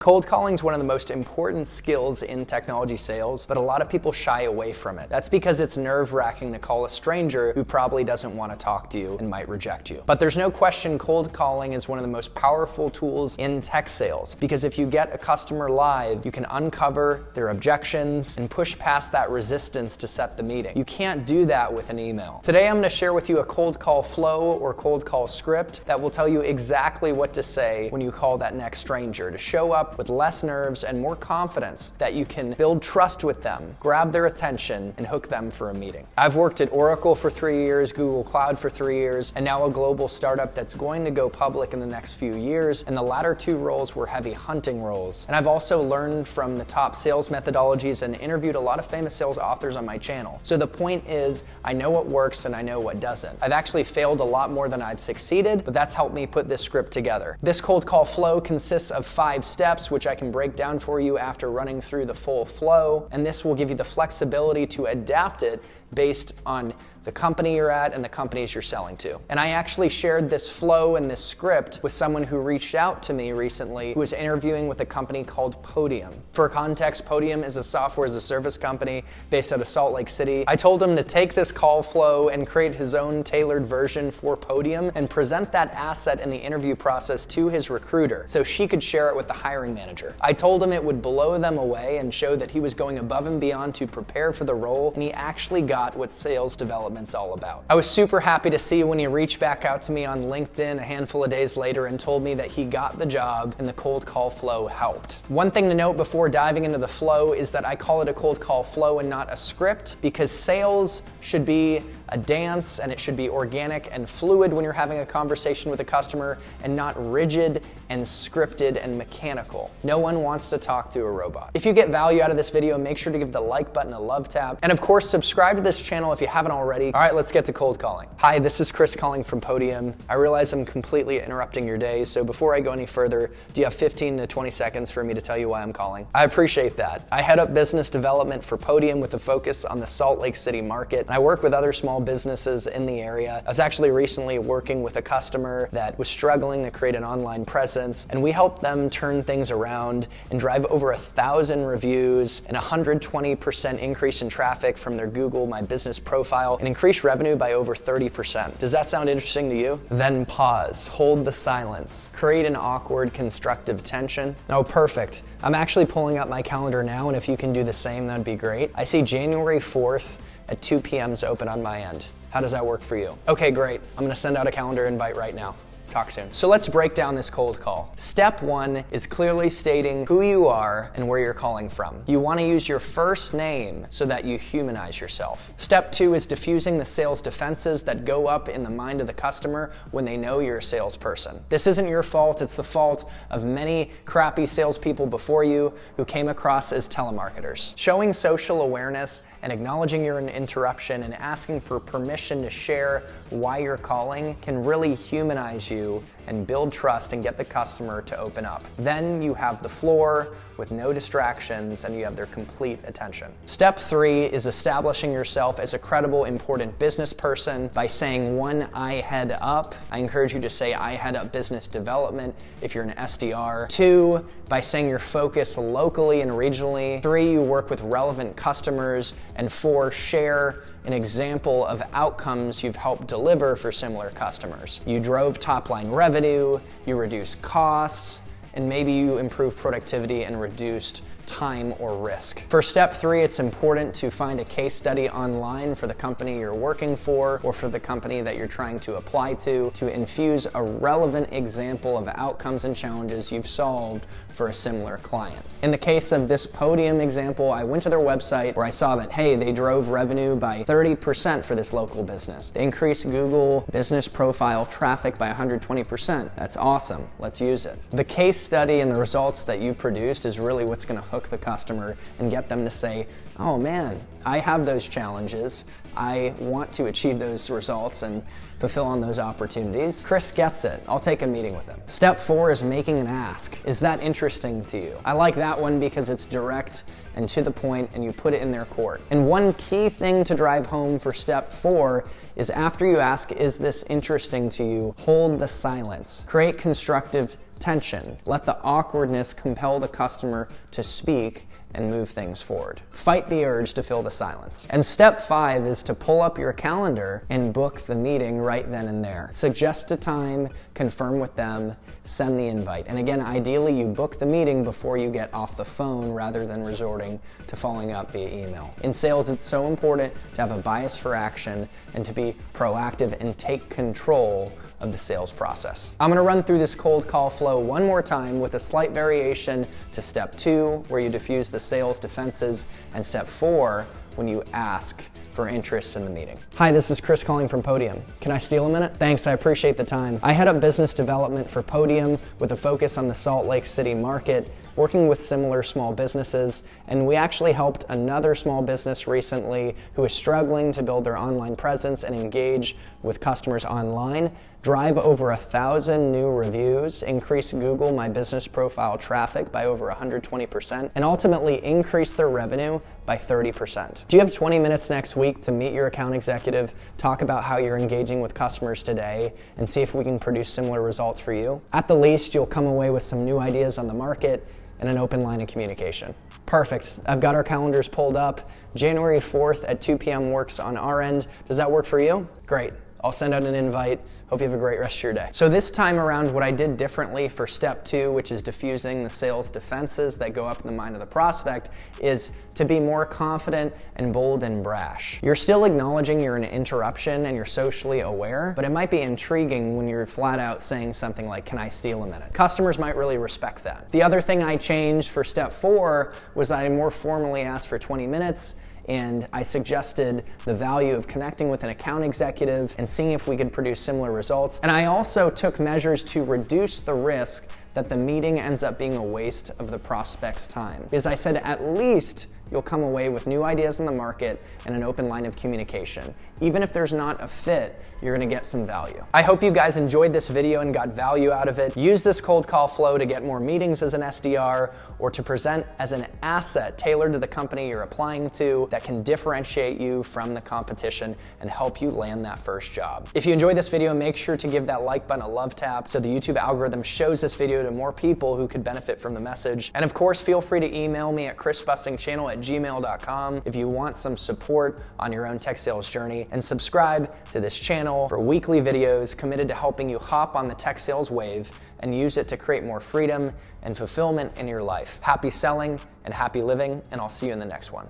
Cold calling is one of the most important skills in technology sales, but a lot of people shy away from it. That's because it's nerve-wracking to call a stranger who probably doesn't want to talk to you and might reject you. But there's no question cold calling is one of the most powerful tools in tech sales, because if you get a customer live, you can uncover their objections and push past that resistance to set the meeting. You can't do that with an email. Today I'm going to share with you a cold call flow or cold call script that will tell you exactly what to say when you call that next stranger to show up with less nerves and more confidence that you can build trust with them, grab their attention, and hook them for a meeting. I've worked at Oracle for 3 years, Google Cloud for 3 years, and now a global startup that's going to go public in the next few years, and the latter two roles were heavy hunting roles. And I've also learned from the top sales methodologies and interviewed a lot of famous sales authors on my channel. So the point is, I know what works and I know what doesn't. I've actually failed a lot more than I've succeeded, but that's helped me put this script together. This cold call flow consists of 5 steps, which I can break down for you after running through the full flow, and this will give you the flexibility to adapt it based on the company you're at and the companies you're selling to. And I actually shared this flow and this script with someone who reached out to me recently who was interviewing with a company called Podium. For context, Podium is a software as a service company based out of Salt Lake City. I told him to take this call flow and create his own tailored version for Podium and present that asset in the interview process to his recruiter so she could share it with the hiring manager. I told him it would blow them away and show that he was going above and beyond to prepare for the role, and he actually got what sales development's all about. I was super happy to see when he reached back out to me on LinkedIn a handful of days later and told me that he got the job and the cold call flow helped. One thing to note before diving into the flow is that I call it a cold call flow and not a script, because sales should be a dance and it should be organic and fluid when you're having a conversation with a customer and not rigid and scripted and mechanical. No one wants to talk to a robot. If you get value out of this video, make sure to give the like button a love tap. And of course, subscribe to this channel if you haven't already. All right, let's get to cold calling. Hi, this is Chris calling from Podium. I realize I'm completely interrupting your day, so before I go any further, do you have 15 to 20 seconds for me to tell you why I'm calling? I appreciate that. I head up business development for Podium with a focus on the Salt Lake City market. And I work with other small businesses in the area. I was actually recently working with a customer that was struggling to create an online presence, and we helped them turn things around and drive over 1,000 reviews and 120% increase in traffic from their Google My Business profile and increase revenue by over 30%. Does that sound interesting to you? Then pause, hold the silence, create an awkward, constructive tension. Oh, perfect. I'm actually pulling up my calendar now, and if you can do the same, that'd be great. I see January 4th at 2 p.m. is open on my end. How does that work for you? Okay, great. I'm gonna send out a calendar invite right now. Talk soon. So let's break down this cold call. Step 1 is clearly stating who you are and where you're calling from. You want to use your first name so that you humanize yourself. Step 2 is diffusing the sales defenses that go up in the mind of the customer when they know you're a salesperson. This isn't your fault, it's the fault of many crappy salespeople before you who came across as telemarketers. Showing social awareness and acknowledging you're an interruption and asking for permission to share why you're calling can really humanize you and build trust and get the customer to open up. Then you have the floor with no distractions and you have their complete attention. Step 3 is establishing yourself as a credible, important business person by saying 1, I head up. I encourage you to say I head up business development if you're an SDR. 2, by saying you're focused locally and regionally. 3, you work with relevant customers. And 4, share an example of outcomes you've helped deliver for similar customers. You drove top-line revenue, you reduced costs, and maybe you improved productivity and reduced time or risk. For step 3, it's important to find a case study online for the company you're working for or for the company that you're trying to apply to infuse a relevant example of outcomes and challenges you've solved for a similar client. In the case of this Podium example, I went to their website where I saw that, hey, they drove revenue by 30% for this local business. They increased Google business profile traffic by 120%. That's awesome. Let's use it. The case study and the results that you produced is really what's going to hook the customer and get them to say, oh man, I have those challenges. I want to achieve those results and fulfill on those opportunities. Chris gets it. I'll take a meeting with him. Step 4 is making an ask. Is that interesting to you? I like that one because it's direct and to the point and you put it in their court. And one key thing to drive home for step 4 is after you ask, is this interesting to you? Hold the silence. Create constructive tension. Let the awkwardness compel the customer to speak and move things forward. Fight the urge to fill the silence. And step 5 is to pull up your calendar and book the meeting right then and there. Suggest a time, confirm with them, send the invite. And again, ideally you book the meeting before you get off the phone rather than resorting to following up via email. In sales, it's so important to have a bias for action and to be proactive and take control of the sales process. I'm gonna run through this cold call flow one more time with a slight variation to step 2, where you diffuse the sales defenses, and step 4, when you ask for interest in the meeting. Hi, this is Chris calling from Podium. Can I steal a minute? Thanks, I appreciate the time. I head up business development for Podium with a focus on the Salt Lake City market, working with similar small businesses, and we actually helped another small business recently who is struggling to build their online presence and engage with customers online, drive over 1,000 new reviews, increase Google My Business profile traffic by over 120%, and ultimately increase their revenue by 30%. Do you have 20 minutes next week to meet your account executive, talk about how you're engaging with customers today, and see if we can produce similar results for you? At the least, you'll come away with some new ideas on the market and an open line of communication. Perfect. I've got our calendars pulled up. January 4th at 2 p.m. works on our end. Does that work for you? Great. I'll send out an invite. Hope you have a great rest of your day. So this time around, what I did differently for step 2, which is diffusing the sales defenses that go up in the mind of the prospect, is to be more confident and bold and brash. You're still acknowledging you're an interruption and you're socially aware, but it might be intriguing when you're flat out saying something like, "Can I steal a minute?" Customers might really respect that. The other thing I changed for step 4 was that I more formally asked for 20 minutes, and I suggested the value of connecting with an account executive and seeing if we could produce similar results. And I also took measures to reduce the risk that the meeting ends up being a waste of the prospect's time. Because I said at least you'll come away with new ideas in the market and an open line of communication. Even if there's not a fit, you're gonna get some value. I hope you guys enjoyed this video and got value out of it. Use this cold call flow to get more meetings as an SDR or to present as an asset tailored to the company you're applying to that can differentiate you from the competition and help you land that first job. If you enjoyed this video, make sure to give that like button a love tap so the YouTube algorithm shows this video to more people who could benefit from the message. And of course, feel free to email me at chrisbussingchannel@gmail.com if you want some support on your own tech sales journey, and subscribe to this channel for weekly videos committed to helping you hop on the tech sales wave and use it to create more freedom and fulfillment in your life. Happy selling and happy living, and I'll see you in the next one.